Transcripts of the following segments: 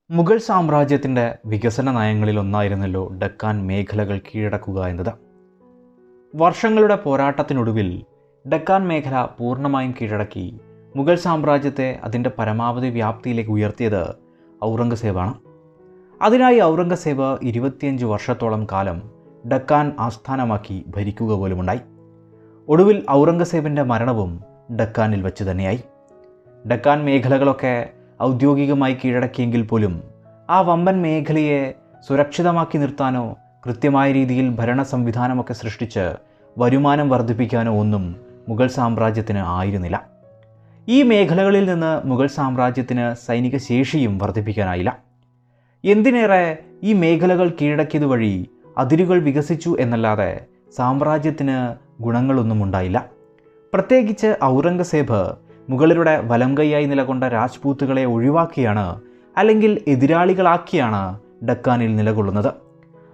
മുഗൾ സാമ്രാജ്യത്തിൻ്റെ വികസന നയങ്ങളിലൊന്നായിരുന്നല്ലോ ഡക്കാൻ മേഖലകൾ കീഴടക്കുക എന്നത്. വർഷങ്ങളുടെ പോരാട്ടത്തിനൊടുവിൽ ഡക്കാൻ മേഖല പൂർണ്ണമായും കീഴടക്കി മുഗൾ സാമ്രാജ്യത്തെ അതിൻ്റെ പരമാവധി വ്യാപ്തിയിലേക്ക് ഉയർത്തിയത് ഔറംഗസേബാണ്. അതിനായി ഔറംഗസേബ് 25 വർഷത്തോളം കാലം ഡക്കാൻ ആസ്ഥാനമാക്കി ഭരിക്കുക പോലുമുണ്ടായി. ഒടുവിൽ ഔറംഗസേബിൻ്റെ മരണവും ഡക്കാനിൽ വെച്ച് തന്നെയായി. ഡക്കാൻ മേഖലകളൊക്കെ ഔദ്യോഗികമായി കീഴടക്കിയെങ്കിൽ പോലും ആ വമ്പൻ മേഖലയെ സുരക്ഷിതമാക്കി നിർത്താനോ കൃത്യമായ രീതിയിൽ ഭരണ സംവിധാനമൊക്കെ സൃഷ്ടിച്ച് വരുമാനം വർദ്ധിപ്പിക്കാനോ ഒന്നും മുഗൾ സാമ്രാജ്യത്തിന് ആയിരുന്നില്ല. ഈ മേഖലകളിൽ നിന്ന് മുഗൾ സാമ്രാജ്യത്തിന് സൈനിക ശേഷിയും വർദ്ധിപ്പിക്കാനായില്ല. എന്തിനേറെ ഈ മേഖലകൾ കീഴടക്കിയത് വഴി അതിരുകൾ വികസിച്ചു എന്നല്ലാതെ സാമ്രാജ്യത്തിന് ഗുണങ്ങളൊന്നും ഉണ്ടായില്ല. പ്രത്യേകിച്ച് ഔറംഗസേബ് മുഗളരുടെ വലംകൈയായി നിലകൊണ്ട രാജ്പൂത്തുകളെ ഒഴിവാക്കിയാണ്, അല്ലെങ്കിൽ എതിരാളികളാക്കിയാണ് ഡക്കാനിൽ നിലകൊള്ളുന്നത്.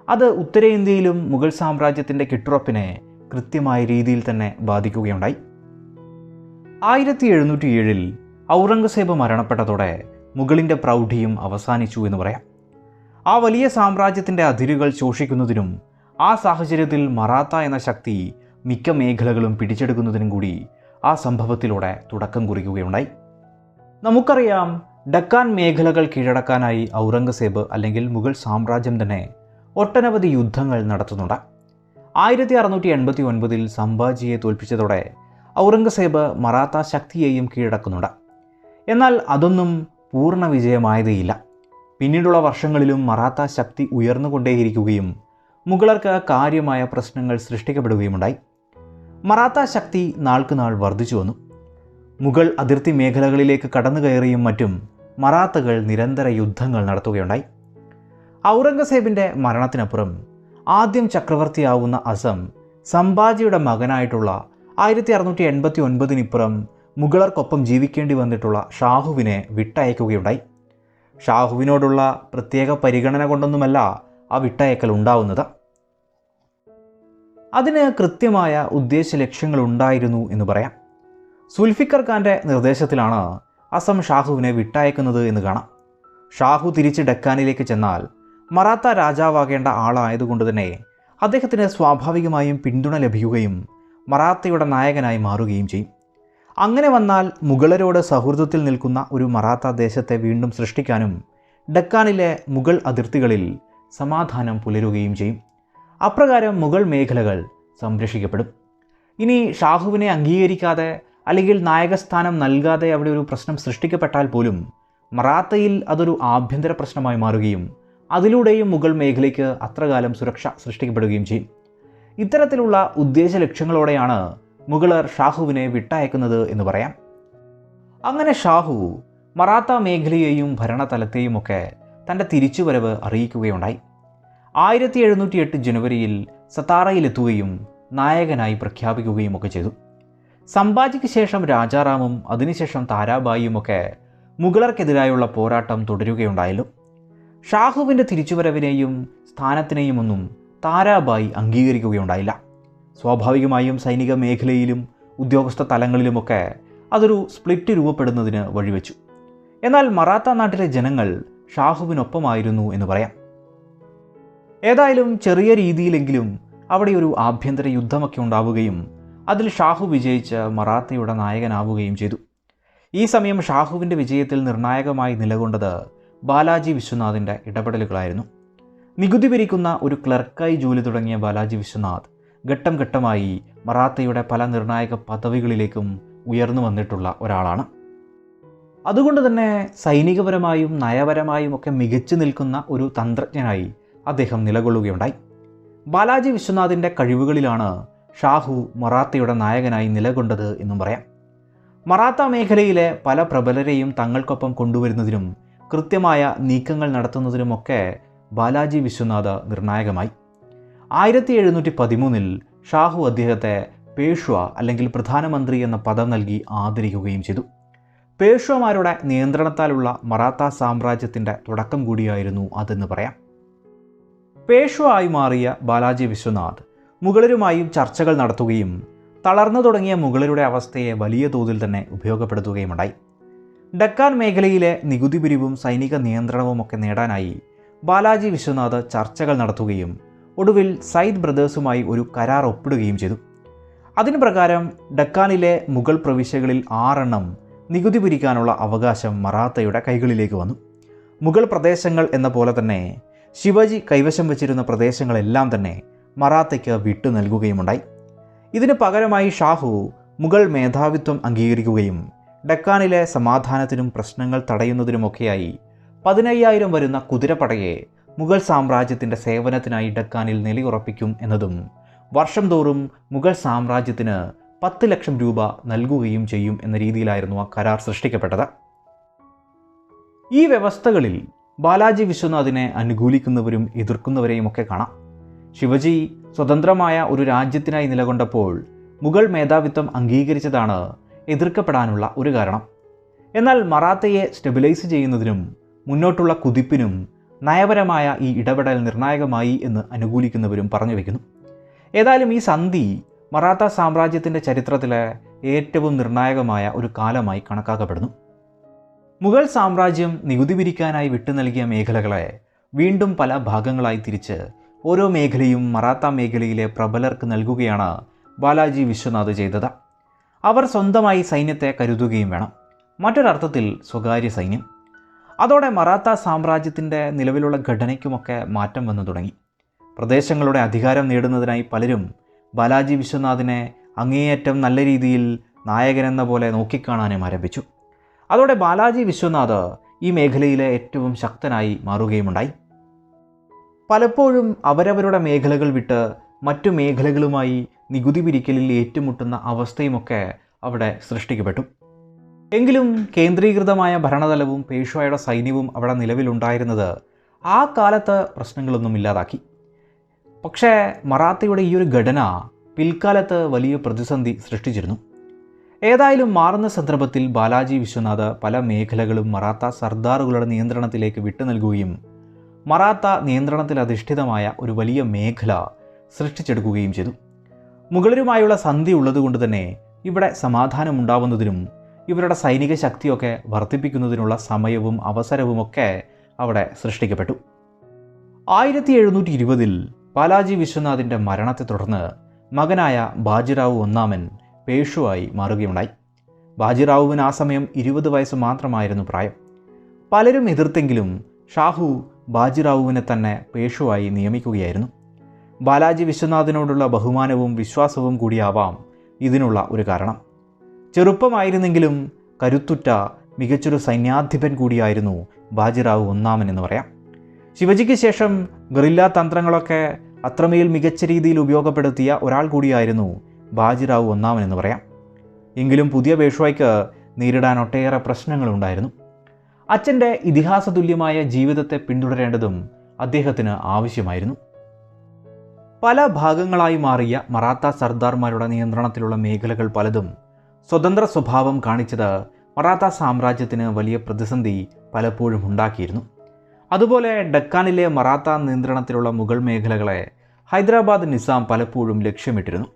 അത് ഉത്തരേന്ത്യയിലും മുഗൾ സാമ്രാജ്യത്തിൻ്റെ കെട്ടുറപ്പിനെ കൃത്യമായ രീതിയിൽ തന്നെ ബാധിക്കുകയുണ്ടായി. 1707 ഔറംഗസേബ് മരണപ്പെട്ടതോടെ മുഗളിൻ്റെ പ്രൗഢിയും അവസാനിച്ചു എന്ന് പറയാം. ആ വലിയ സാമ്രാജ്യത്തിൻ്റെ അതിരുകൾ ശോഷിക്കുന്നതിനും ആ സാഹചര്യത്തിൽ മറാത്ത എന്ന ശക്തി മിക്ക മേഖലകളും പിടിച്ചെടുക്കുന്നതിനും കൂടി ആ സംഭവത്തിലൂടെ തുടക്കം കുറിക്കുകയുണ്ടായി. നമുക്കറിയാം, ഡക്കാൻ മേഖലകൾ കീഴടക്കാനായി ഔറംഗസേബ് അല്ലെങ്കിൽ മുഗൾ സാമ്രാജ്യം തന്നെ ഒട്ടനവധി യുദ്ധങ്ങൾ നടത്തുന്നുണ്ട്. 1689 സംഭാജിയെ തോൽപ്പിച്ചതോടെ ഔറംഗസേബ് മറാത്ത ശക്തിയെയും കീഴടക്കുന്നുണ്ട്. എന്നാൽ അതൊന്നും പൂർണ്ണ വിജയമായതേയില്ല. പിന്നീടുള്ള വർഷങ്ങളിലും മറാത്ത ശക്തി ഉയർന്നുകൊണ്ടേയിരിക്കുകയും മുഗളർക്ക് കാര്യമായ പ്രശ്നങ്ങൾ സൃഷ്ടിക്കപ്പെടുകയുമുണ്ടായി. മറാത്ത ശക്തി നാൾക്കുനാൾ വർദ്ധിച്ചു വന്നു. മുഗൾ അതിർത്തി മേഖലകളിലേക്ക് കടന്നു കയറിയും മറ്റും മറാത്തകൾ നിരന്തര യുദ്ധങ്ങൾ നടത്തുകയുണ്ടായി. ഔറംഗസേബിൻ്റെ മരണത്തിനപ്പുറം ആദ്യം ചക്രവർത്തിയാവുന്ന അസം സംഭാജിയുടെ മകനായിട്ടുള്ള 1689 മുഗളർക്കൊപ്പം ജീവിക്കേണ്ടി വന്നിട്ടുള്ള ഷാഹുവിനെ വിട്ടയക്കുകയുണ്ടായി. ഷാഹുവിനോടുള്ള പ്രത്യേക പരിഗണന കൊണ്ടൊന്നുമല്ല ആ വിട്ടയക്കൽ ഉണ്ടാവുന്നത്. അതിന് കൃത്യമായ ഉദ്ദേശ ലക്ഷ്യങ്ങളുണ്ടായിരുന്നു എന്ന് പറയാം. സുൽഫിക്കർ ഖാൻ്റെ നിർദ്ദേശത്തിലാണ് അസം ഷാഹുവിനെ വിട്ടയക്കുന്നത് എന്ന് കാണാം. ഷാഹു തിരിച്ച് ഡക്കാനിലേക്ക് ചെന്നാൽ മറാത്ത രാജാവാകേണ്ട ആളായതുകൊണ്ട് തന്നെ അദ്ദേഹത്തിന് സ്വാഭാവികമായും പിന്തുണ ലഭിക്കുകയും മറാത്തയുടെ നായകനായി മാറുകയും ചെയ്യും. അങ്ങനെ വന്നാൽ മുഗളരോട് സൗഹൃദത്തിൽ നിൽക്കുന്ന ഒരു മറാത്ത ദേശത്തെ വീണ്ടും സൃഷ്ടിക്കാനും ഡക്കാനിലെ മുഗൾ അതിർത്തികളിൽ സമാധാനം പുലരുകയും ചെയ്യും. അപ്രകാരം മുഗൾ മേഖലകൾ സംരക്ഷിക്കപ്പെടും. ഇനി ഷാഹുവിനെ അംഗീകരിക്കാതെ അല്ലെങ്കിൽ നായകസ്ഥാനം നൽകാതെ അവിടെ ഒരു പ്രശ്നം സൃഷ്ടിക്കപ്പെട്ടാൽ പോലും മറാത്തയിൽ അതൊരു ആഭ്യന്തര പ്രശ്നമായി മാറുകയും അതിലൂടെയും മുഗൾ മേഖലയ്ക്ക് അത്രകാലം സുരക്ഷ സൃഷ്ടിക്കപ്പെടുകയും ചെയ്യും. ഇത്തരത്തിലുള്ള ഉദ്ദേശ ലക്ഷ്യങ്ങളോടെയാണ് മുഗളർ ഷാഹുവിനെ വിട്ടയക്കുന്നത് എന്ന് പറയാം. അങ്ങനെ ഷാഹു മറാത്ത മേഖലയെയും ഭരണതലത്തെയുമൊക്കെ തൻ്റെ തിരിച്ചുവരവ് അറിയിക്കുകയുണ്ടായി. 1708 ജനുവരിയിൽ സത്താറയിലെത്തുകയും നായകനായി പ്രഖ്യാപിക്കുകയും ഒക്കെ ചെയ്തു. സംഭാജിക്ക് ശേഷം രാജാറാമും അതിനുശേഷം താരാബായിയുമൊക്കെ മുഗളർക്കെതിരായുള്ള പോരാട്ടം തുടരുകയുണ്ടായല്ലോ. ഷാഹുവിൻ്റെ തിരിച്ചുവരവിനെയും സ്ഥാനത്തിനെയും ഒന്നും താരാബായി അംഗീകരിക്കുകയുണ്ടായില്ല. സ്വാഭാവികമായും സൈനിക മേഖലയിലും ഉദ്യോഗസ്ഥ തലങ്ങളിലുമൊക്കെ അതൊരു സ്പ്ലിറ്റ് രൂപപ്പെടുന്നതിന് വഴിവെച്ചു. എന്നാൽ മറാത്ത നാട്ടിലെ ജനങ്ങൾ ഷാഹുവിനൊപ്പമായിരുന്നു എന്ന് പറയാം. ഏതായാലും ചെറിയ രീതിയിലെങ്കിലും അവിടെ ഒരു ആഭ്യന്തര യുദ്ധമൊക്കെ ഉണ്ടാവുകയും അതിൽ ഷാഹു വിജയിച്ച് മറാത്തയുടെ നായകനാവുകയും ചെയ്തു. ഈ സമയം ഷാഹുവിൻ്റെ വിജയത്തിൽ നിർണായകമായി നിലകൊണ്ടത് ബാലാജി വിശ്വനാഥിൻ്റെ ഇടപെടലുകളായിരുന്നു. നികുതി പിരിക്കുന്ന ഒരു ക്ലർക്കായി ജോലി തുടങ്ങിയ ബാലാജി വിശ്വനാഥ് ഘട്ടം ഘട്ടമായി മറാത്തയുടെ പല നിർണായക പദവികളിലേക്കും ഉയർന്നു വന്നിട്ടുള്ള ഒരാളാണ്. അതുകൊണ്ട് തന്നെ സൈനികപരമായും നയപരമായും ഒക്കെ മികച്ചു നിൽക്കുന്ന ഒരു തന്ത്രജ്ഞനായി അദ്ദേഹം നിലകൊള്ളുകയുണ്ടായി. ബാലാജി വിശ്വനാഥിൻ്റെ കഴിവുകളിലാണ് ഷാഹു മറാത്തയുടെ നായകനായി നിലകൊണ്ടത് എന്നും പറയാം. മറാത്ത മേഖലയിലെ പല പ്രബലരെയും തങ്ങൾക്കൊപ്പം കൊണ്ടുവരുന്നതിനും കൃത്യമായ നീക്കങ്ങൾ നടത്തുന്നതിനുമൊക്കെ ബാലാജി വിശ്വനാഥ് നിർണായകമായി. 1713 ഷാഹു അദ്ദേഹത്തെ പേഷ്വ അല്ലെങ്കിൽ പ്രധാനമന്ത്രി എന്ന പദം നൽകി ആദരിക്കുകയും ചെയ്തു. പേഷ്വമാരുടെ നിയന്ത്രണത്താലുള്ള മറാത്ത സാമ്രാജ്യത്തിൻ്റെ തുടക്കം കൂടിയായിരുന്നു അതെന്ന് പറയാം. പേഷ്വ ആയി മാറിയ ബാലാജി വിശ്വനാഥ് മുഗളരുമായും ചർച്ചകൾ നടത്തുകയും തളർന്നു തുടങ്ങിയ മുഗളരുടെ അവസ്ഥയെ വലിയ തോതിൽ തന്നെ ഉപയോഗപ്പെടുത്തുകയുമുണ്ടായി. ഡക്കാൻ മേഖലയിലെ നികുതി പിരിവും സൈനിക നിയന്ത്രണവുമൊക്കെ നേടാനായി ബാലാജി വിശ്വനാഥ് ചർച്ചകൾ നടത്തുകയും ഒടുവിൽ സയ്യിദ് ബ്രദേഴ്സുമായി ഒരു കരാർ ഒപ്പിടുകയും ചെയ്തു. അതിനു പ്രകാരം ഡക്കാനിലെ മുഗൾ പ്രവിശ്യകളിൽ 6 നികുതി പിരിക്കാനുള്ള അവകാശം മറാത്തയുടെ കൈകളിലേക്ക് വന്നു. മുഗൾ പ്രദേശങ്ങൾ എന്ന പോലെ തന്നെ ശിവജി കൈവശം വച്ചിരുന്ന പ്രദേശങ്ങളെല്ലാം തന്നെ മറാത്തയ്ക്ക് വിട്ടു നൽകുകയുമുണ്ടായി. ഇതിന് പകരമായി ഷാഹു മുഗൾ മേധാവിത്വം അംഗീകരിക്കുകയും ഡക്കാനിലെ സമാധാനത്തിനും പ്രശ്നങ്ങൾ തടയുന്നതിനുമൊക്കെയായി 15,000 വരുന്ന കുതിരപ്പടയെ മുഗൾ സാമ്രാജ്യത്തിൻ്റെ സേവനത്തിനായി ഡക്കാനിൽ നിലയുറപ്പിക്കും എന്നതും വർഷം തോറും മുഗൾ സാമ്രാജ്യത്തിന് 10 ലക്ഷം രൂപ നൽകുകയും ചെയ്യും എന്ന രീതിയിലായിരുന്നു ആ കരാർ സൃഷ്ടിക്കപ്പെട്ടത്. ഈ വ്യവസ്ഥകളിൽ ബാലാജി വിശ്വനാഥിനെ അനുകൂലിക്കുന്നവരും എതിർക്കുന്നവരെയും ഒക്കെ കാണാം. ശിവജി സ്വതന്ത്രമായ ഒരു രാജ്യത്തിനായി നിലകൊണ്ടപ്പോൾ മുഗൾ മേധാവിത്വം അംഗീകരിച്ചതാണ് എതിർക്കപ്പെടാനുള്ള ഒരു കാരണം. എന്നാൽ മറാത്തയെ സ്റ്റെബിലൈസ് ചെയ്യുന്നതിനും മുന്നോട്ടുള്ള കുതിപ്പിനും നയപരമായ ഈ ഇടപെടൽ നിർണായകമായി എന്ന് അനുകൂലിക്കുന്നവരും പറഞ്ഞു വയ്ക്കുന്നു. ഏതായാലും ഈ സന്ധി മറാത്ത സാമ്രാജ്യത്തിൻ്റെ ചരിത്രത്തിലെ ഏറ്റവും നിർണായകമായ ഒരു കാലമായി കണക്കാക്കപ്പെടുന്നു. മുഗൾ സാമ്രാജ്യം നികുതി പിരിക്കാനായി വിട്ടു നൽകിയ മേഖലകളെ വീണ്ടും പല ഭാഗങ്ങളായി തിരിച്ച് ഓരോ മേഖലയും മറാത്ത മേഖലയിലെ പ്രബലർക്ക് നൽകുകയാണ് ബാലാജി വിശ്വനാഥ് ചെയ്തത്. അവർ സ്വന്തമായി സൈന്യത്തെ കരുതുകയും വേണം, മറ്റൊരർത്ഥത്തിൽ സ്വകാര്യ സൈന്യം. അതോടെ മറാത്ത സാമ്രാജ്യത്തിൻ്റെ നിലവിലുള്ള ഘടനയ്ക്കുമൊക്കെ മാറ്റം വന്നു തുടങ്ങി. പ്രദേശങ്ങളുടെ അധികാരം നേടുന്നതിനായി പലരും ബാലാജി വിശ്വനാഥിനെ അങ്ങേയറ്റം നല്ല രീതിയിൽ നായകനെന്ന പോലെ നോക്കിക്കാണാനും ആരംഭിച്ചു. അതോടെ ബാലാജി വിശ്വനാഥ് ഈ മേഖലയിലെ ഏറ്റവും ശക്തനായി മാറുകയുമുണ്ടായി. പലപ്പോഴും അവരവരുടെ മേഖലകൾ വിട്ട് മറ്റു മേഖലകളുമായി നികുതി പിരിക്കലിൽ ഏറ്റുമുട്ടുന്ന അവസ്ഥയുമൊക്കെ അവിടെ സൃഷ്ടിക്കപ്പെട്ടു. എങ്കിലും കേന്ദ്രീകൃതമായ ഭരണതലവും പേഷ്വായുടെ സൈന്യവും അവിടെ നിലവിലുണ്ടായിരുന്നത് ആ കാലത്ത് പ്രശ്നങ്ങളൊന്നും ഇല്ലാതാക്കി. പക്ഷേ മറാത്തയുടെ ഈ ഒരു ഘടന പിൽക്കാലത്ത് വലിയ പ്രതിസന്ധി സൃഷ്ടിച്ചിരുന്നു. ഏതായാലും മാറുന്ന സന്ദർഭത്തിൽ ബാലാജി വിശ്വനാഥ് പല മേഖലകളും മറാത്ത സർദാറുകളുടെ നിയന്ത്രണത്തിലേക്ക് വിട്ടു നൽകുകയും മറാത്ത നിയന്ത്രണത്തിൽ അധിഷ്ഠിതമായ ഒരു വലിയ മേഖല സൃഷ്ടിച്ചെടുക്കുകയും ചെയ്തു. മുഗളരുമായുള്ള സന്ധി ഉള്ളതുകൊണ്ട് തന്നെ ഇവിടെ സമാധാനമുണ്ടാവുന്നതിനും ഇവരുടെ സൈനിക ശക്തിയൊക്കെ വർദ്ധിപ്പിക്കുന്നതിനുള്ള സമയവും അവസരവുമൊക്കെ അവിടെ സൃഷ്ടിക്കപ്പെട്ടു. 1720 ബാലാജി വിശ്വനാഥിൻ്റെ മരണത്തെ തുടർന്ന് മകനായ ബാജിറാവു ഒന്നാമൻ പേഷ്വായി മാറുകയുണ്ടായി. ബാജിറാവുവിന് ആ സമയം 20 വയസ്സ് മാത്രമായിരുന്നു പ്രായം. പലരും എതിർത്തെങ്കിലും ഷാഹു ബാജിറാവുവിനെ തന്നെ പേഷ്വായി നിയമിക്കുകയായിരുന്നു. ബാലാജി വിശ്വനാഥിനോടുള്ള ബഹുമാനവും വിശ്വാസവും കൂടിയാവാം ഇതിനുള്ള ഒരു കാരണം. ചെറുപ്പമായിരുന്നെങ്കിലും കരുത്തുറ്റ മികച്ചൊരു സൈന്യാധിപൻ കൂടിയായിരുന്നു ബാജിറാവു ഒന്നാമൻ എന്ന് പറയാം. ശിവജിക്ക് ശേഷം ഗറില്ലാ തന്ത്രങ്ങളൊക്കെ അത്രമേൽ മികച്ച രീതിയിൽ ഉപയോഗപ്പെടുത്തിയ ഒരാൾ കൂടിയായിരുന്നു ബാജിറാവു ഒന്നാമൻ എന്ന് പറയാം. എങ്കിലും പുതിയ പേഷ്വായ്ക്ക് നേരിടാൻ ഒട്ടേറെ പ്രശ്നങ്ങളുണ്ടായിരുന്നു. അച്ഛൻ്റെ ഇതിഹാസ തുല്യമായ ജീവിതത്തെ പിന്തുടരേണ്ടതും അദ്ദേഹത്തിന് ആവശ്യമായിരുന്നു. പല ഭാഗങ്ങളായി മാറിയ മറാത്ത സർദാർമാരുടെ നിയന്ത്രണത്തിലുള്ള മേഖലകൾ പലതും സ്വതന്ത്ര സ്വഭാവം കാണിച്ചത് മറാത്ത സാമ്രാജ്യത്തിന് വലിയ പ്രതിസന്ധി പലപ്പോഴും ഉണ്ടാക്കിയിരുന്നു. അതുപോലെ ഡക്കാനിലെ മറാത്ത നിയന്ത്രണത്തിലുള്ള മുഗൾ മേഖലകളെ ഹൈദരാബാദ് നിസാം പലപ്പോഴും ലക്ഷ്യമിട്ടിരുന്നു.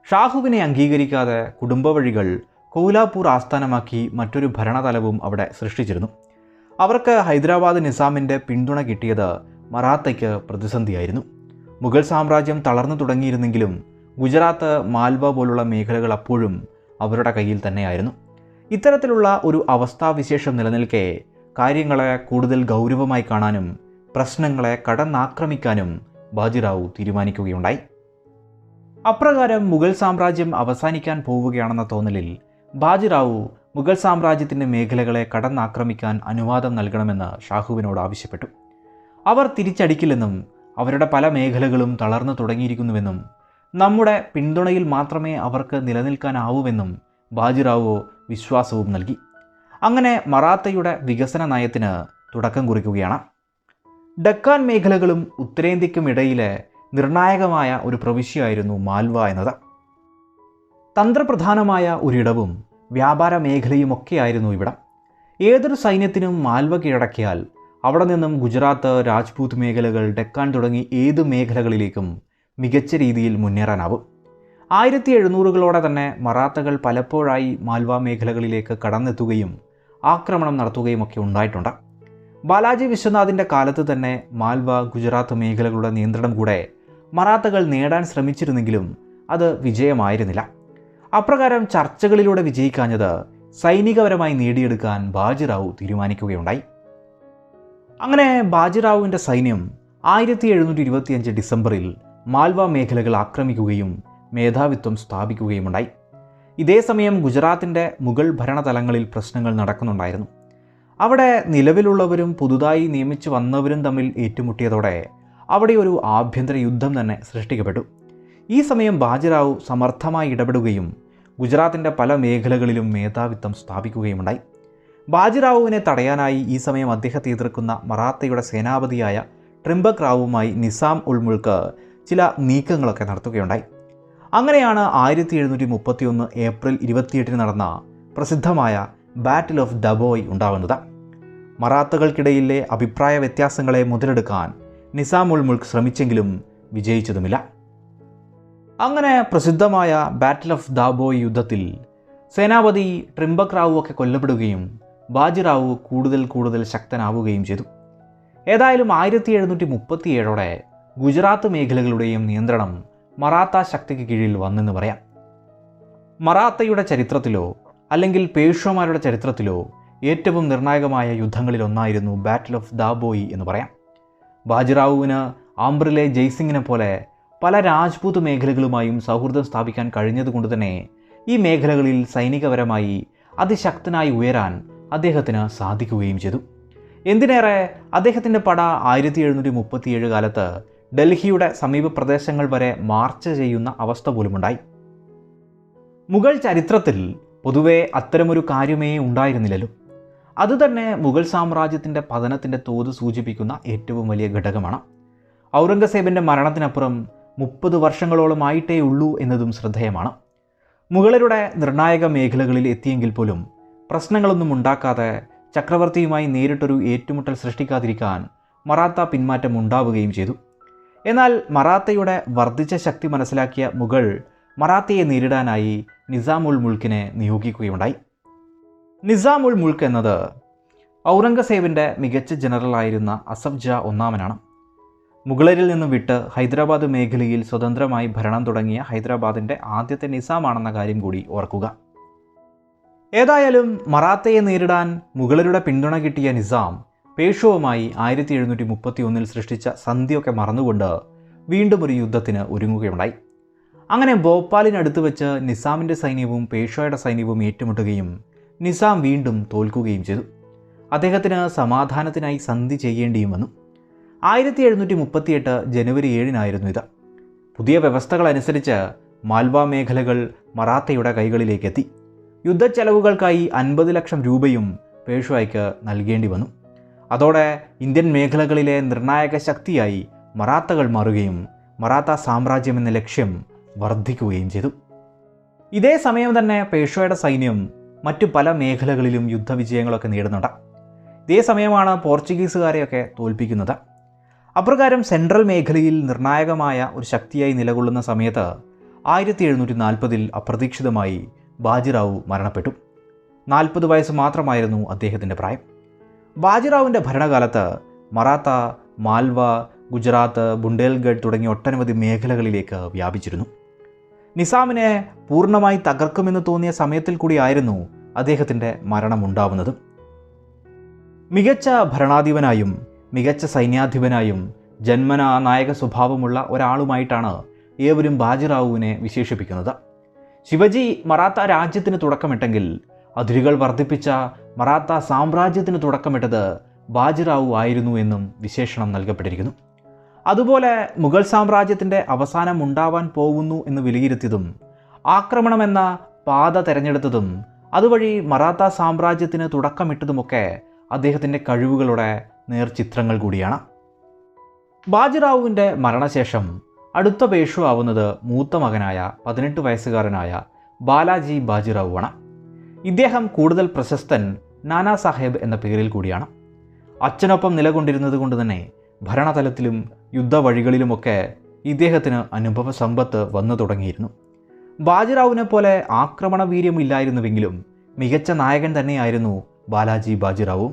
ഷാഹുവിനെ അംഗീകരിക്കാതെ കുടുംബവഴികൾ കോലാപൂർ ആസ്ഥാനമാക്കി മറ്റൊരു ഭരണതലവും അവിടെ സൃഷ്ടിച്ചിരുന്നു. അവർക്ക് ഹൈദരാബാദ് നിസാമിൻ്റെ പിന്തുണ കിട്ടിയത് മറാത്തയ്ക്ക് പ്രതിസന്ധിയായിരുന്നു. മുഗൾ സാമ്രാജ്യം തളർന്നു തുടങ്ങിയിരുന്നെങ്കിലും ഗുജറാത്ത്, മാൽവ പോലുള്ള മേഖലകൾ അപ്പോഴും അവരുടെ കയ്യിൽ തന്നെയായിരുന്നു. ഇത്തരത്തിലുള്ള ഒരു അവസ്ഥാവിശേഷം നിലനിൽക്കെ കാര്യങ്ങളെ കൂടുതൽ ഗൗരവമായി കാണാനും പ്രശ്നങ്ങളെ കടന്നാക്രമിക്കാനും ബാജിറാവു തീരുമാനിക്കുകയുണ്ടായി. അപ്രകാരം മുഗൾ സാമ്രാജ്യം അവസാനിക്കാൻ പോവുകയാണെന്ന തോന്നലിൽ ബാജിറാവു മുഗൾ സാമ്രാജ്യത്തിൻ്റെ മേഖലകളെ കടന്നാക്രമിക്കാൻ അനുവാദം നൽകണമെന്ന് ഷാഹുവിനോട് ആവശ്യപ്പെട്ടു. അവർ തിരിച്ചടിക്കില്ലെന്നും അവരുടെ പല മേഖലകളും തളർന്നു തുടങ്ങിയിരിക്കുന്നുവെന്നും നമ്മുടെ പിന്തുണയിൽ മാത്രമേ അവർക്ക് നിലനിൽക്കാനാവൂവെന്നും ബാജിറാവു വിശ്വാസവും നൽകി. അങ്ങനെ മറാത്തയുടെ വികസന നയത്തിന് തുടക്കം കുറിക്കുകയാണ്. ഡക്കാൻ മേഖലകളും ഉത്തരേന്ത്യക്കുമിടയിലെ നിർണായകമായ ഒരു പ്രവിശ്യയായിരുന്നു മാൽവ എന്നത്. തന്ത്രപ്രധാനമായ ഒരിടവും വ്യാപാര മേഖലയുമൊക്കെയായിരുന്നു ഇവിടം. ഏതൊരു സൈന്യത്തിനും മാൽവ കീഴടക്കിയാൽ അവിടെ നിന്നും ഗുജറാത്ത്, രാജ്പൂത് മേഖലകൾ, ഡക്കാൻ തുടങ്ങി ഏത് മേഖലകളിലേക്കും മികച്ച രീതിയിൽ മുന്നേറാനാവും. 1700കളോടെ തന്നെ മറാത്തകൾ പലപ്പോഴായി മാൽവ മേഖലകളിലേക്ക് കടന്നെത്തുകയും ആക്രമണം നടത്തുകയും ഒക്കെ ഉണ്ടായിട്ടുണ്ട്. ബാലാജി വിശ്വനാഥിൻ്റെ കാലത്ത് തന്നെ മാൽവ, ഗുജറാത്ത് മേഖലകളുടെ നിയന്ത്രണം കൂടെ മറാത്തകൾ നേടാൻ ശ്രമിച്ചിരുന്നെങ്കിലും അത് വിജയമായിരുന്നില്ല. അപ്രകാരം ചർച്ചകളിലൂടെ വിജയിക്കാഞ്ഞത് സൈനികപരമായി നേടിയെടുക്കാൻ ബാജിറാവു തീരുമാനിക്കുകയുണ്ടായി. അങ്ങനെ ബാജിറാവുവിൻ്റെ സൈന്യം 1725 ഡിസംബറിൽ മാൽവ മേഖലകൾ ആക്രമിക്കുകയും മേധാവിത്വം സ്ഥാപിക്കുകയുമുണ്ടായി. ഇതേസമയം ഗുജറാത്തിൻ്റെ മുഗൾ ഭരണതലങ്ങളിൽ പ്രശ്നങ്ങൾ നടക്കുന്നുണ്ടായിരുന്നു. അവിടെ നിലവിലുള്ളവരും പുതുതായി നിയമിച്ചു വന്നവരും തമ്മിൽ ഏറ്റുമുട്ടിയതോടെ അവിടെ ഒരു ആഭ്യന്തര യുദ്ധം തന്നെ സൃഷ്ടിക്കപ്പെട്ടു. ഈ സമയം ബാജിറാവു സമർത്ഥമായി ഇടപെടുകയും ഗുജറാത്തിൻ്റെ പല മേഖലകളിലും മേധാവിത്വം സ്ഥാപിക്കുകയുമുണ്ടായി. ബാജിറാവുവിനെ തടയാനായി ഈ സമയം അദ്ദേഹത്തെ എതിർക്കുന്ന മറാത്തയുടെ സേനാപതിയായ ട്രിംബക് റാവുവുമായി നിസാം ഉൽ മുൾക്ക് ചില നീക്കങ്ങളൊക്കെ നടത്തുകയുണ്ടായി. അങ്ങനെയാണ് 1731 ഏപ്രിൽ 28 നടന്ന പ്രസിദ്ധമായ ബാറ്റിൽ ഓഫ് ഡബോയ് ഉണ്ടാകുന്നത്. മറാത്തകൾക്കിടയിലെ അഭിപ്രായ വ്യത്യാസങ്ങളെ മുതലെടുക്കാൻ നിസാം ഉൽ മുൾക്ക് ശ്രമിച്ചെങ്കിലും വിജയിച്ചതുമില്ല. അങ്ങനെ പ്രസിദ്ധമായ ബാറ്റിൽ ഓഫ് ദാബോയ് യുദ്ധത്തിൽ സേനാപതി ട്രിംബക് റാവു ഒക്കെ കൊല്ലപ്പെടുകയും ബാജിറാവു കൂടുതൽ ശക്തനാവുകയും ചെയ്തു. ഏതായാലും 1737 ഗുജറാത്ത് മേഖലകളുടെയും നിയന്ത്രണം മറാത്ത ശക്തിക്ക് കീഴിൽ വന്നെന്ന് പറയാം. മറാത്തയുടെ ചരിത്രത്തിലോ അല്ലെങ്കിൽ പേഷ്വമാരുടെ ചരിത്രത്തിലോ ഏറ്റവും നിർണായകമായ യുദ്ധങ്ങളിലൊന്നായിരുന്നു ബാറ്റിൽ ഓഫ് ദാബോയ് എന്ന് പറയാം. ബാജിറാവുവിന് ആംബ്രിലെ ജയ്സിങ്ങിനെ പോലെ പല രാജ്പൂത് മേഖലകളുമായും സൗഹൃദം സ്ഥാപിക്കാൻ കഴിഞ്ഞതുകൊണ്ട് തന്നെ ഈ മേഖലകളിൽ സൈനികപരമായി അതിശക്തനായി ഉയരാൻ അദ്ദേഹത്തിന് സാധിക്കുകയും ചെയ്തു. എന്തിനേറെ അദ്ദേഹത്തിൻ്റെ പട 1737 കാലത്ത് ഡൽഹിയുടെ സമീപ പ്രദേശങ്ങൾ വരെ മാർച്ച് ചെയ്യുന്ന അവസ്ഥ പോലുമുണ്ടായി. മുഗൾ ചരിത്രത്തിൽ പൊതുവെ അത്തരമൊരു കാര്യമേ ഉണ്ടായിരുന്നില്ലല്ലോ. അതുതന്നെ മുഗൾ സാമ്രാജ്യത്തിൻ്റെ പതനത്തിൻ്റെ തോത് സൂചിപ്പിക്കുന്ന ഏറ്റവും വലിയ ഘടകമാണ്. ഔറംഗസേബിൻ്റെ മരണത്തിനപ്പുറം 30 വർഷങ്ങളോളമായിട്ടേ ഉള്ളൂ എന്നതും ശ്രദ്ധേയമാണ്. മുഗളരുടെ നിർണായക മേഖലകളിൽ എത്തിയെങ്കിൽ പോലും പ്രശ്നങ്ങളൊന്നും ഉണ്ടാക്കാതെ ചക്രവർത്തിയുമായി നേരിട്ടൊരു ഏറ്റുമുട്ടൽ സൃഷ്ടിക്കാതിരിക്കാൻ മറാത്ത പിന്മാറ്റം ഉണ്ടാവുകയും ചെയ്തു. എന്നാൽ മറാത്തയുടെ വർദ്ധിച്ച ശക്തി മനസ്സിലാക്കിയ മുഗൾ മറാത്തയെ നേരിടാനായി നിസാം ഉൽ മുൾക്കിനെ നിയോഗിക്കുകയുണ്ടായി. നിസാം ഉൽ മുൾക്ക് എന്നത് ഔറംഗസേബിൻ്റെ മികച്ച ജനറലായിരുന്ന അസഫ് ജാ ഒന്നാമനാണ്. മുഗളരിൽ നിന്നും വിട്ട് ഹൈദരാബാദ് മേഖലയിൽ സ്വതന്ത്രമായി ഭരണം തുടങ്ങിയ ഹൈദരാബാദിൻ്റെ ആദ്യത്തെ നിസാമാണെന്ന കാര്യം കൂടി ഓർക്കുക. ഏതായാലും മറാത്തയെ നേരിടാൻ മുഗളരുടെ പിന്തുണ കിട്ടിയ നിസാം പേഷ്വയുമായി 1731 സൃഷ്ടിച്ച സന്ധിയൊക്കെ മറന്നുകൊണ്ട് വീണ്ടും ഒരു യുദ്ധത്തിന് ഒരുങ്ങുകയുണ്ടായി. അങ്ങനെ ഭോപ്പാലിനടുത്ത് വെച്ച് നിസാമിൻ്റെ സൈന്യവും പേഷ്വയുടെ സൈന്യവും ഏറ്റുമുട്ടുകയും നിസാം വീണ്ടും തോൽക്കുകയും ചെയ്തു. അദ്ദേഹത്തിന് സമാധാനത്തിനായി സന്ധി ചെയ്യേണ്ടിയും വന്നു. 1738 ജനുവരി 7 ഇത്. പുതിയ വ്യവസ്ഥകളനുസരിച്ച് മാൽവ മേഖലകൾ മറാത്തയുടെ കൈകളിലേക്കെത്തി. യുദ്ധച്ചെലവുകൾക്കായി 50 ലക്ഷം രൂപയും പേഷ്വയ്ക്ക് നൽകേണ്ടി വന്നു. അതോടെ ഇന്ത്യൻ മേഖലകളിലെ നിർണായക ശക്തിയായി മറാത്തകൾ മാറുകയും മറാത്ത സാമ്രാജ്യം എന്ന ലക്ഷ്യം വർദ്ധിക്കുകയും ചെയ്തു. ഇതേ സമയം തന്നെ പേഷ്വയുടെ സൈന്യം മറ്റു പല മേഖലകളിലും യുദ്ധവിജയങ്ങളൊക്കെ നേടുന്നുണ്ട്. ഇതേ സമയമാണ് പോർച്ചുഗീസുകാരെയൊക്കെ തോൽപ്പിക്കുന്നത്. അപ്രകാരം സെൻട്രൽ മേഖലയിൽ നിർണായകമായ ഒരു ശക്തിയായി നിലകൊള്ളുന്ന സമയത്ത് 1740 അപ്രതീക്ഷിതമായി ബാജിറാവു മരണപ്പെട്ടു. 40 വയസ്സ് മാത്രമായിരുന്നു അദ്ദേഹത്തിൻ്റെ പ്രായം. ബാജിറാവുവിൻ്റെ ഭരണകാലത്ത് മറാത്ത, മാൽവ, ഗുജറാത്ത്, ബുണ്ടേൽഗഡ് തുടങ്ങിയ ഒട്ടനവധി മേഖലകളിലേക്ക് വ്യാപിച്ചിരുന്നു. നിസാമിനെ പൂർണ്ണമായി തകർക്കുമെന്ന് തോന്നിയ സമയത്തിൽ കൂടിയായിരുന്നു അദ്ദേഹത്തിൻ്റെ മരണമുണ്ടാവുന്നത്. മികച്ച ഭരണാധിപനായും മികച്ച സൈന്യാധിപനായും ജന്മന നായക സ്വഭാവമുള്ള ഒരാളുമായിട്ടാണ് ഏവരും ബാജിറാവുവിനെ വിശേഷിപ്പിക്കുന്നത്. ശിവജി മറാത്ത രാജ്യത്തിന് തുടക്കമിട്ടെങ്കിൽ അതിരുകൾ വർദ്ധിപ്പിച്ച മറാത്ത സാമ്രാജ്യത്തിന് തുടക്കമിട്ടത് ബാജിറാവു ആയിരുന്നു എന്നും വിശേഷണം നൽകപ്പെട്ടിരിക്കുന്നു. അതുപോലെ മുഗൾ സാമ്രാജ്യത്തിൻ്റെ അവസാനം ഉണ്ടാവാൻ പോകുന്നു എന്ന് വിലയിരുത്തിയതും ആക്രമണമെന്ന പാത തിരഞ്ഞെടുത്തതും അതുവഴി മറാത്ത സാമ്രാജ്യത്തിന് തുടക്കമിട്ടതുമൊക്കെ അദ്ദേഹത്തിൻ്റെ കഴിവുകളുടെ നേർചിത്രങ്ങൾ കൂടിയാണ്. ബാജിറാവുവിൻ്റെ മരണശേഷം അടുത്ത പേഷ്വ ആവുന്നത് മൂത്ത മകനായ 18 വയസ്സുകാരനായ ബാലാജി ബാജിറാവുവാണ്. ഇദ്ദേഹം കൂടുതൽ പ്രശസ്തൻ നാനാ സാഹേബ് എന്ന പേരിൽ കൂടിയാണ്. അച്ഛനൊപ്പം നിലകൊണ്ടിരുന്നത് കൊണ്ട് തന്നെ ഭരണതലത്തിലും യുദ്ധവഴികളിലുമൊക്കെ ഇദ്ദേഹത്തിന് അനുഭവ സമ്പത്ത് വന്നു തുടങ്ങിയിരുന്നു. ബാജിറാവുവിനെ പോലെ ആക്രമണ വീര്യമില്ലായിരുന്നുവെങ്കിലും മികച്ച നായകൻ തന്നെയായിരുന്നു ബാലാജി ബാജിറാവു.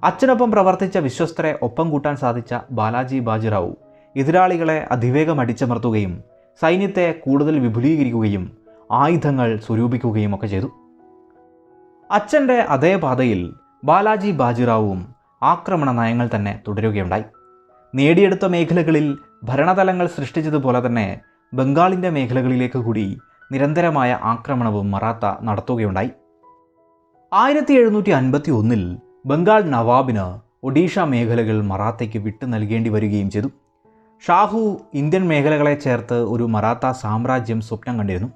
അച്ഛനൊപ്പം പ്രവർത്തിച്ച വിശ്വസ്തരെ ഒപ്പം കൂട്ടാൻ സാധിച്ച ബാലാജി ബാജിറാവു എതിരാളികളെ അതിവേഗം അടിച്ചമർത്തുകയും സൈന്യത്തെ കൂടുതൽ വിപുലീകരിക്കുകയും ആയുധങ്ങൾ സ്വരൂപിക്കുകയും ഒക്കെ ചെയ്തു. അച്ഛൻ്റെ അതേ പാതയിൽ ബാലാജി ബാജിറാവുവും ആക്രമണ നയങ്ങൾ തന്നെ തുടരുകയുണ്ടായി. നേടിയെടുത്ത മേഖലകളിൽ ഭരണതലങ്ങൾ സൃഷ്ടിച്ചതുപോലെ തന്നെ ബംഗാളിൻ്റെ മേഖലകളിലേക്ക് കൂടി നിരന്തരമായ ആക്രമണവും മറാത്ത നടത്തുകയുണ്ടായി. 1751 ബംഗാൾ നവാബിന് ഒഡീഷ മേഖലകൾ മറാത്തയ്ക്ക് വിട്ടു നൽകേണ്ടി വരികയും ചെയ്തു. ഷാഹു ഇന്ത്യൻ മേഖലകളെ ചേർത്ത് ഒരു മറാത്ത സാമ്രാജ്യം സ്വപ്നം കണ്ടിരുന്നു.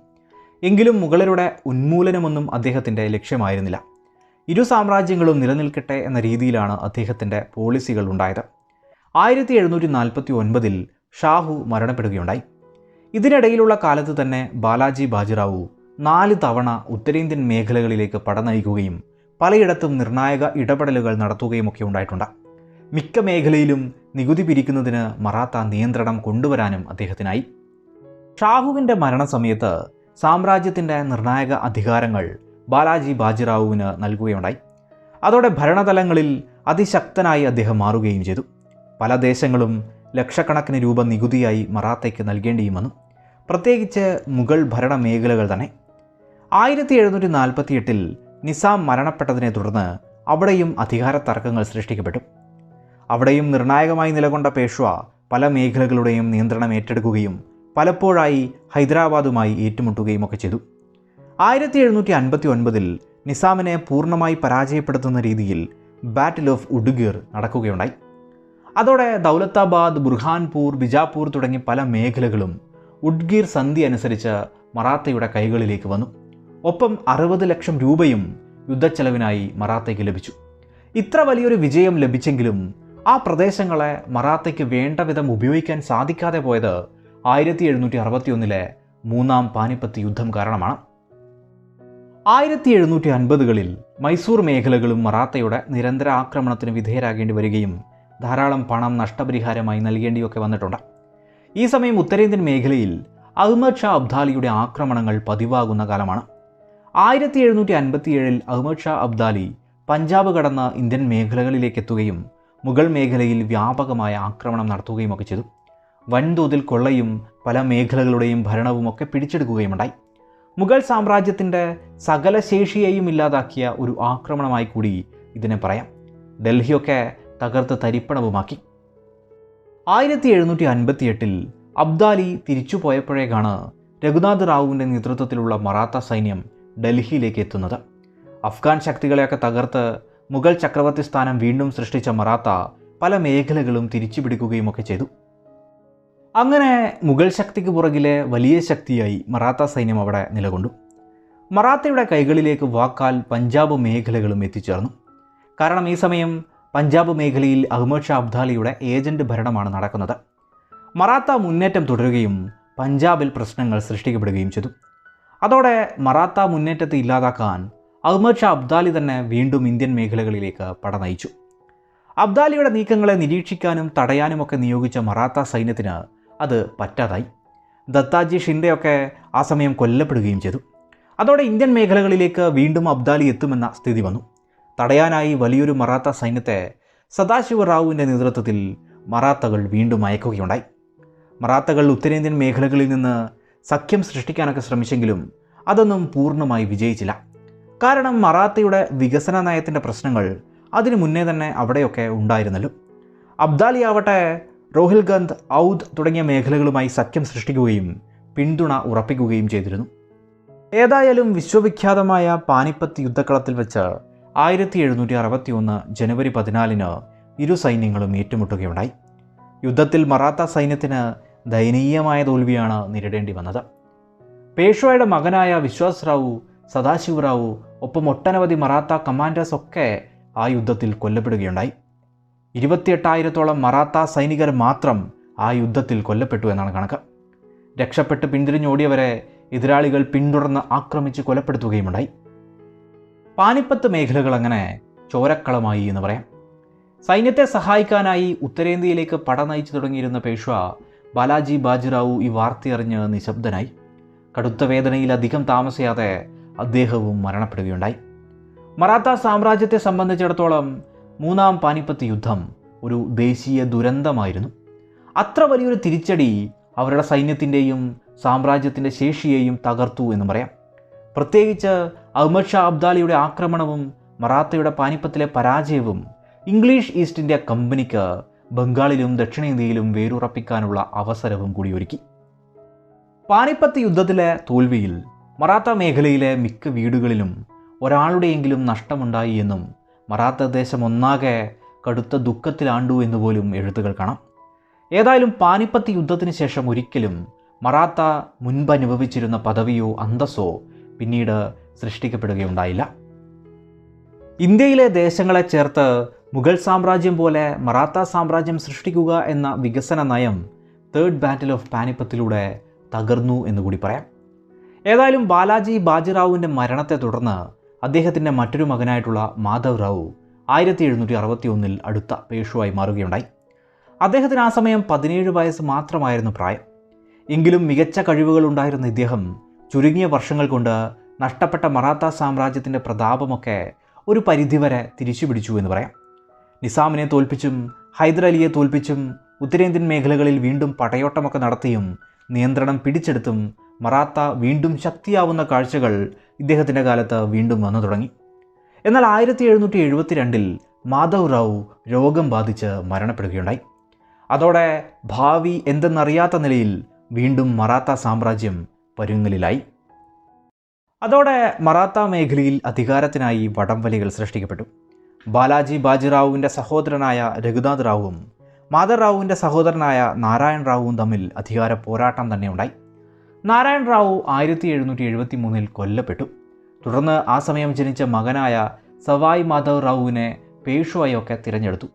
എങ്കിലും മുഗളരുടെ ഉന്മൂലനമൊന്നും അദ്ദേഹത്തിൻ്റെ ലക്ഷ്യമായിരുന്നില്ല. ഇരു സാമ്രാജ്യങ്ങളും നിലനിൽക്കട്ടെ എന്ന രീതിയിലാണ് അദ്ദേഹത്തിൻ്റെ പോളിസികൾ ഉണ്ടായത്. 1749 ഷാഹു മരണപ്പെടുകയുണ്ടായി. ഇതിനിടയിലുള്ള കാലത്ത് തന്നെ ബാലാജി ബാജിറാവു 4 തവണ ഉത്തരേന്ത്യൻ മേഖലകളിലേക്ക് പട നയിക്കുകയും പലയിടത്തും നിർണായക ഇടപെടലുകൾ നടത്തുകയുമൊക്കെ ഉണ്ടായിട്ടുണ്ട്. മിക്ക മേഖലയിലും നികുതി പിരിക്കുന്നതിന് മറാത്ത നിയന്ത്രണം കൊണ്ടുവരാനും അദ്ദേഹത്തിനായി. ഷാഹുവിൻ്റെ മരണസമയത്ത് സാമ്രാജ്യത്തിൻ്റെ നിർണായക അധികാരങ്ങൾ ബാലാജി ബാജിറാവുവിന് നൽകുകയുണ്ടായി. അതോടെ ഭരണതലങ്ങളിൽ അതിശക്തനായി അദ്ദേഹം മാറുകയും ചെയ്തു. പല ദേശങ്ങളും ലക്ഷക്കണക്കിന് രൂപ നികുതിയായി മറാത്തയ്ക്ക് നൽകേണ്ടിയും വന്നു, പ്രത്യേകിച്ച് മുഗൾ ഭരണ മേഖലകൾ തന്നെ. 1748 നിസാം മരണപ്പെട്ടതിനെ തുടർന്ന് അവിടെയും അധികാര തർക്കങ്ങൾ സൃഷ്ടിക്കപ്പെട്ടു. അവിടെയും നിർണായകമായി നിലകൊണ്ട പേഷ്വ പല മേഖലകളുടെയും നിയന്ത്രണം ഏറ്റെടുക്കുകയും പലപ്പോഴായി ഹൈദരാബാദുമായി ഏറ്റുമുട്ടുകയും ഒക്കെ ചെയ്തു. 1759 നിസാമിനെ പൂർണ്ണമായി പരാജയപ്പെടുത്തുന്ന രീതിയിൽ ബാറ്റിൽ ഓഫ് ഉഡ്ഗിർ നടക്കുകയുണ്ടായി. അതോടെ ദൗലത്താബാദ്, ബുർഹാൻപൂർ, ബിജാപൂർ തുടങ്ങി പല മേഖലകളും ഉഡ്ഗീർ സന്ധി അനുസരിച്ച് മറാത്തയുടെ കൈകളിലേക്ക് വന്നു. ഒപ്പം 60 ലക്ഷം രൂപയും യുദ്ധച്ചെലവിനായി മറാത്തയ്ക്ക് ലഭിച്ചു. ഇത്ര വലിയൊരു വിജയം ലഭിച്ചെങ്കിലും ആ പ്രദേശങ്ങളെ മറാത്തയ്ക്ക് വേണ്ട വിധം ഉപയോഗിക്കാൻ സാധിക്കാതെ പോയത് 1761 മൂന്നാം പാനിപ്പത്ത് യുദ്ധം കാരണമാണ്. 1750കളിൽ മൈസൂർ മേഖലകളും മറാത്തയുടെ നിരന്തര ആക്രമണത്തിന് വിധേയരാകേണ്ടി വരികയും ധാരാളം പണം നഷ്ടപരിഹാരമായി നൽകേണ്ടിയൊക്കെ വന്നിട്ടുണ്ട്. ഈ സമയം ഉത്തരേന്ത്യൻ മേഖലയിൽ അഹ്മദ് ഷാ അബ്ദാലിയുടെ ആക്രമണങ്ങൾ പതിവാകുന്ന കാലമാണ്. 1757 അഹ്മദ് ഷാ അബ്ദാലി പഞ്ചാബ് കടന്ന് ഇന്ത്യൻ മേഖലകളിലേക്ക് എത്തുകയും മുഗൾ മേഖലയിൽ വ്യാപകമായ ആക്രമണം നടത്തുകയും ഒക്കെ ചെയ്തു. വൻതോതിൽ കൊള്ളയും പല മേഖലകളുടെയും ഭരണവും ഒക്കെ പിടിച്ചെടുക്കുകയുമുണ്ടായി. മുഗൾ സാമ്രാജ്യത്തിൻ്റെ സകല ശേഷിയെയും ഇല്ലാതാക്കിയ ഒരു ആക്രമണമായി കൂടി ഇതിനെ പറയാം. ഡൽഹിയൊക്കെ തകർത്ത് തരിപ്പണവുമാക്കി. 1758 അബ്ദാലി തിരിച്ചു പോയപ്പോഴേക്കാണ് രഘുനാഥ് റാവുവിൻ്റെ നേതൃത്വത്തിലുള്ള മറാത്ത സൈന്യം ഡൽഹിയിലേക്ക് എത്തുന്നത്. അഫ്ഗാൻ ശക്തികളെയൊക്കെ തകർത്ത് മുഗൾ ചക്രവർത്തി സ്ഥാനം വീണ്ടും സൃഷ്ടിച്ച മറാത്ത പല മേഖലകളും തിരിച്ചു പിടിക്കുകയും ഒക്കെ ചെയ്തു. അങ്ങനെ മുഗൾ ശക്തിക്ക് പുറകിലെ വലിയ ശക്തിയായി മറാത്ത സൈന്യം അവിടെ നിലകൊണ്ടു. മറാത്തയുടെ കൈകളിലേക്ക് വാക്കാൽ പഞ്ചാബ് മേഖലകളും എത്തിച്ചേർന്നു. കാരണം ഈ സമയം പഞ്ചാബ് മേഖലയിൽ അഹ്മദ് ഷാ അബ്ദാലിയുടെ ഏജന്റ് ഭരണമാണ് നടക്കുന്നത്. മറാത്ത മുന്നേറ്റം തുടരുകയും പഞ്ചാബിൽ പ്രശ്നങ്ങൾ സൃഷ്ടിക്കപ്പെടുകയും ചെയ്തു. അതോടെ മറാത്ത മുന്നേറ്റത്തെ ഇല്ലാതാക്കാൻ അഹ്മദ് ഷാ അബ്ദാലി തന്നെ വീണ്ടും ഇന്ത്യൻ മേഖലകളിലേക്ക് പട നയിച്ചു. അബ്ദാലിയുടെ നീക്കങ്ങളെ നിരീക്ഷിക്കാനും തടയാനുമൊക്കെ നിയോഗിച്ച മറാത്ത സൈന്യത്തിന് അത് പറ്റാതായി. ദത്താജി ഷിൻഡെയൊക്കെ ആ സമയം കൊല്ലപ്പെടുകയും ചെയ്തു. അതോടെ ഇന്ത്യൻ മേഖലകളിലേക്ക് വീണ്ടും അബ്ദാലി എത്തുമെന്ന സ്ഥിതി വന്നു. തടയാനായി വലിയൊരു മറാത്ത സൈന്യത്തെ സദാശിവ റാവുവിൻ്റെ നേതൃത്വത്തിൽ മറാത്തകൾ വീണ്ടും അയക്കുകയുണ്ടായി. മറാത്തകൾ ഉത്തരേന്ത്യൻ മേഖലകളിൽ നിന്ന് സഖ്യം സൃഷ്ടിക്കാനൊക്കെ ശ്രമിച്ചെങ്കിലും അതൊന്നും പൂർണ്ണമായി വിജയിച്ചില്ല. കാരണം മറാത്തയുടെ വികസന നയത്തിൻ്റെ പ്രശ്നങ്ങൾ അതിനു മുന്നേ തന്നെ അവിടെയൊക്കെ ഉണ്ടായിരുന്നല്ലോ. അബ്ദാലി ആവട്ടെ റോഹിൽഖണ്ഡ്, ഔധ് തുടങ്ങിയ മേഖലകളുമായി സഖ്യം സൃഷ്ടിക്കുകയും പിന്തുണ ഉറപ്പിക്കുകയും ചെയ്തിരുന്നു. ഏതായാലും വിശ്വവിഖ്യാതമായ പാനിപ്പത്ത് യുദ്ധക്കളത്തിൽ വെച്ച് 1761 ജനുവരി 14 ഇരു സൈന്യങ്ങളും ഏറ്റുമുട്ടുകയുണ്ടായി. യുദ്ധത്തിൽ മറാത്ത സൈന്യത്തിന് ദയനീയമായ തോൽവിയാണ് നേരിടേണ്ടി വന്നത്. പേഷ്വയുടെ മകനായ വിശ്വാസ് റാവു, സദാശിവ റാവു ഒപ്പം ഒട്ടനവധി മറാത്ത കമാൻഡേഴ്സ് ഒക്കെ ആ യുദ്ധത്തിൽ കൊല്ലപ്പെടുകയുണ്ടായി. 28,000-ഓളം മറാത്ത സൈനികർ മാത്രം ആ യുദ്ധത്തിൽ കൊല്ലപ്പെട്ടു എന്നാണ് കണക്ക്. രക്ഷപ്പെട്ട് പിന്തിരിഞ്ഞോടിയവരെ എതിരാളികൾ പിന്തുടർന്ന് ആക്രമിച്ച് കൊലപ്പെടുത്തുകയുമുണ്ടായി. പാനിപ്പത്ത് മേഖലകൾ അങ്ങനെ ചോരക്കളമായി എന്ന് പറയാം. സൈന്യത്തെ സഹായിക്കാനായി ഉത്തരേന്ത്യയിലേക്ക് പട നയിച്ചു തുടങ്ങിയിരുന്ന പേഷ്വ ബാലാജി ബാജിറാവു ഈ വാർത്തയറിഞ്ഞ് നിശബ്ദനായി. കടുത്ത വേദനയിൽ അധികം താമസിയാതെ അദ്ദേഹവും മരണപ്പെടുകയുണ്ടായി. മറാത്ത സാമ്രാജ്യത്തെ സംബന്ധിച്ചിടത്തോളം മൂന്നാം പാനിപ്പത്ത് യുദ്ധം ഒരു ദേശീയ ദുരന്തമായിരുന്നു. അത്ര വലിയൊരു തിരിച്ചടി അവരുടെ സൈന്യത്തിൻ്റെയും സാമ്രാജ്യത്തിൻ്റെ ശേഷിയെയും തകർത്തു എന്ന് പറയാം. പ്രത്യേകിച്ച് അഹ്മദ് ഷാ അബ്ദാലിയുടെ ആക്രമണവും മറാത്തയുടെ പാനിപ്പത്തിലെ പരാജയവും ഇംഗ്ലീഷ് ഈസ്റ്റ് ഇന്ത്യ കമ്പനിക്ക് ബംഗാളിലും ദക്ഷിണേന്ത്യയിലും വേരുറപ്പിക്കാനുള്ള അവസരവും കൂടി ഒരുക്കി. പാനിപ്പത്ത് യുദ്ധത്തിലെ തോൽവിയിൽ മറാത്ത മേഖലയിലെ മിക്ക വീടുകളിലും ഒരാളുടെയെങ്കിലും നഷ്ടമുണ്ടായി എന്നും മറാത്ത ദേശം ഒന്നാകെ കടുത്ത ദുഃഖത്തിലാണ്ടു എന്നുപോലും എഴുത്തുകൾ കാണാം. ഏതായാലും പാനിപ്പത്ത് യുദ്ധത്തിന് ശേഷം ഒരിക്കലും മറാത്ത മുൻപ് അനുഭവിച്ചിരുന്ന പദവിയോ അന്തസ്സോ പിന്നീട് സൃഷ്ടിക്കപ്പെടുകയുണ്ടായില്ല. ഇന്ത്യയിലെ ദേശങ്ങളെ ചേർത്ത് മുഗൾ സാമ്രാജ്യം പോലെ മറാത്ത സാമ്രാജ്യം സൃഷ്ടിക്കുക എന്ന വികസന നയം തേർഡ് ബാറ്റിൽ ഓഫ് പാനിപ്പത്തിലൂടെ തകർന്നു എന്നുകൂടി പറയാം. ഏതായാലും ബാലാജി ബാജിറാവുവിൻ്റെ മരണത്തെ തുടർന്ന് അദ്ദേഹത്തിൻ്റെ മറ്റൊരു മകനായിട്ടുള്ള മാധവ് റാവു 1761 അടുത്ത പേഷ്വായി മാറുകയുണ്ടായി. അദ്ദേഹത്തിന് ആ സമയം 17 വയസ്സ് മാത്രമായിരുന്നു പ്രായം. എങ്കിലും മികച്ച കഴിവുകളുണ്ടായിരുന്ന ഇദ്ദേഹം ചുരുങ്ങിയ വർഷങ്ങൾ കൊണ്ട് നഷ്ടപ്പെട്ട മറാത്ത സാമ്രാജ്യത്തിൻ്റെ പ്രതാപമൊക്കെ ഒരു പരിധിവരെ തിരിച്ചുപിടിച്ചു എന്ന് പറയാം. നിസാമിനെ തോൽപ്പിച്ചും ഹൈദരലിയെ തോൽപ്പിച്ചും ഉത്തരേന്ത്യൻ മേഖലകളിൽ വീണ്ടും പടയോട്ടമൊക്കെ നടത്തിയും നിയന്ത്രണം പിടിച്ചെടുത്തും മറാത്ത വീണ്ടും ശക്തിയാവുന്ന കാഴ്ചകൾ ഇദ്ദേഹത്തിൻ്റെ കാലത്ത് വീണ്ടും വന്നു തുടങ്ങി. എന്നാൽ 1772 മാധവ് റാവു രോഗം ബാധിച്ച് മരണപ്പെടുകയുണ്ടായി. അതോടെ ഭാവി എന്തെന്നറിയാത്ത നിലയിൽ വീണ്ടും മറാത്ത സാമ്രാജ്യം പരുങ്ങലിലായി. അതോടെ മറാത്ത മേഖലയിൽ അധികാരത്തിനായി വടംവലികൾ സൃഷ്ടിക്കപ്പെട്ടു. ബാലാജി ബാജിറാവുവിൻ്റെ സഹോദരനായ രഘുനാഥ് റാവുവും മാധവ് റാവുവിൻ്റെ സഹോദരനായ നാരായൺ റാവുവും തമ്മിൽ അധികാര പോരാട്ടം തന്നെ ഉണ്ടായി. നാരായൺ റാവു 1773 കൊല്ലപ്പെട്ടു. തുടർന്ന് ആ സമയം ജനിച്ച മകനായ സവായ് മാധവ് റാവുവിനെ പേഷ്വായൊക്കെ തിരഞ്ഞെടുത്തു.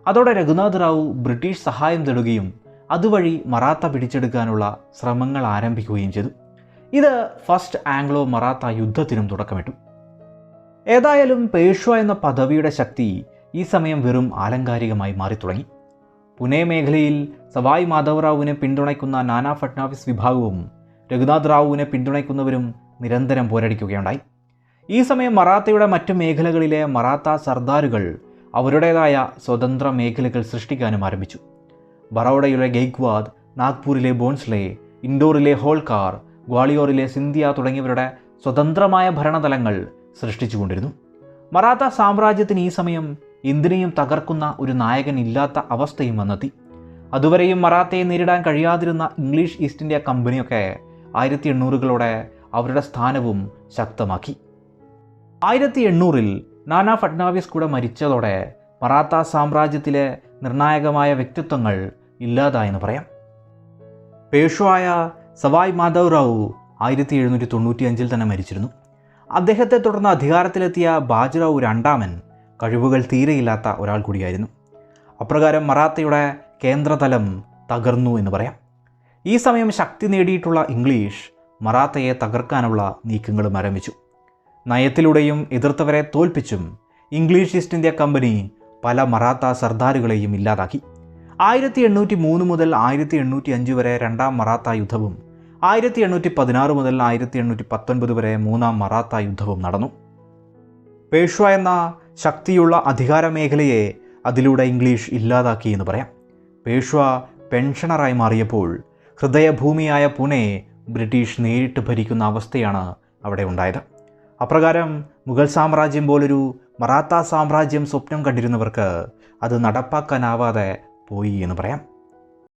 അതോടെ രഘുനാഥ് റാവു ബ്രിട്ടീഷ് സഹായം തേടുകയും അതുവഴി മറാത്ത പിടിച്ചെടുക്കാനുള്ള ശ്രമങ്ങൾ ആരംഭിക്കുകയും ചെയ്തു. ഇത് ഫസ്റ്റ് ആംഗ്ലോ മറാത്ത യുദ്ധത്തിനും തുടക്കമിട്ടു. ഏതായാലും പേഷ്വ എന്ന പദവിയുടെ ശക്തി ഈ സമയം വെറും ആലങ്കാരികമായി മാറിത്തുടങ്ങി. പുനെ മേഖലയിൽ സവായ് മാധവ് റാവുവിനെ പിന്തുണയ്ക്കുന്ന നാനാ ഫട്നാവിസ് വിഭാഗവും രഘുനാഥ് റാവുവിനെ പിന്തുണയ്ക്കുന്നവരും നിരന്തരം പോരടിക്കുകയുണ്ടായി. ഈ സമയം മറാത്തയുടെ മറ്റു മേഖലകളിലെ മറാത്ത സർദാരുകൾ അവരുടേതായ സ്വതന്ത്ര മേഖലകൾ സൃഷ്ടിക്കാനും ആരംഭിച്ചു. ബറോഡയിലെ ഗെയ്ക്വാദ്, നാഗ്പൂരിലെ ബോൺസ്ലെ, ഇൻഡോറിലെ ഹോൾക്കാർ, ഗ്വാളിയോറിലെ സിന്ധ്യ തുടങ്ങിയവരുടെ സ്വതന്ത്രമായ ഭരണതലങ്ങൾ സൃഷ്ടിച്ചുകൊണ്ടിരുന്നു. മറാത്ത സാമ്രാജ്യത്തിന് ഈ സമയം എന്തിനേയും തകർക്കുന്ന ഒരു നായകൻ ഇല്ലാത്ത അവസ്ഥയും വന്നെത്തി. അതുവരെയും മറാത്തയെ നേരിടാൻ കഴിയാതിരുന്ന ഇംഗ്ലീഷ് ഈസ്റ്റ് ഇന്ത്യ കമ്പനിയൊക്കെ 1800കളോടെ അവരുടെ സ്ഥാനവും ശക്തമാക്കി. 1800 നാനാ ഫട്നാവിസ് കൂടെ മരിച്ചതോടെ മറാത്ത സാമ്രാജ്യത്തിലെ നിർണായകമായ വ്യക്തിത്വങ്ങൾ ഇല്ലാതായെന്ന് പറയാം. പേഷ്വായ സവായ് മാധവ് റാവു 1795 തന്നെ മരിച്ചിരുന്നു. അദ്ദേഹത്തെ തുടർന്ന് അധികാരത്തിലെത്തിയ ബാജിറാവു രണ്ടാമൻ കഴിവുകൾ തീരെയില്ലാത്ത ഒരാൾ കൂടിയായിരുന്നു. അപ്രകാരം മറാത്തയുടെ കേന്ദ്രതലം തകർന്നു എന്ന് പറയാം. ഈ സമയം ശക്തി നേടിയിട്ടുള്ള ഇംഗ്ലീഷ് മറാത്തയെ തകർക്കാനുള്ള നീക്കങ്ങളും ആരംഭിച്ചു. നയത്തിലൂടെയും എതിർത്തവരെ തോൽപ്പിച്ചും ഇംഗ്ലീഷ് ഈസ്റ്റ് ഇന്ത്യ കമ്പനി പല മറാത്ത സർദാരുകളെയും ഇല്ലാതാക്കി. 1803 മുതൽ 1805 വരെ രണ്ടാം മറാത്ത യുദ്ധവും 1816 മുതൽ 1819 വരെ മൂന്നാം മറാത്ത യുദ്ധവും നടന്നു. പേഷ്വ എന്ന ശക്തിയുള്ള അധികാര മേഖലയെ അതിലൂടെ ഇംഗ്ലീഷ് ഇല്ലാതാക്കി എന്ന് പറയാം. പേഷ്വ പെൻഷനറായി മാറിയപ്പോൾ ഹൃദയഭൂമിയായ പുനെ ബ്രിട്ടീഷ് നേരിട്ട് ഭരിക്കുന്ന അവസ്ഥയാണ് അവിടെ ഉണ്ടായത്. അപ്രകാരം മുഗൾ സാമ്രാജ്യം പോലൊരു മറാത്ത സാമ്രാജ്യം സ്വപ്നം കണ്ടിരുന്നവർക്ക് അത് നടപ്പാക്കാനാവാതെ പോയി എന്ന് പറയാം.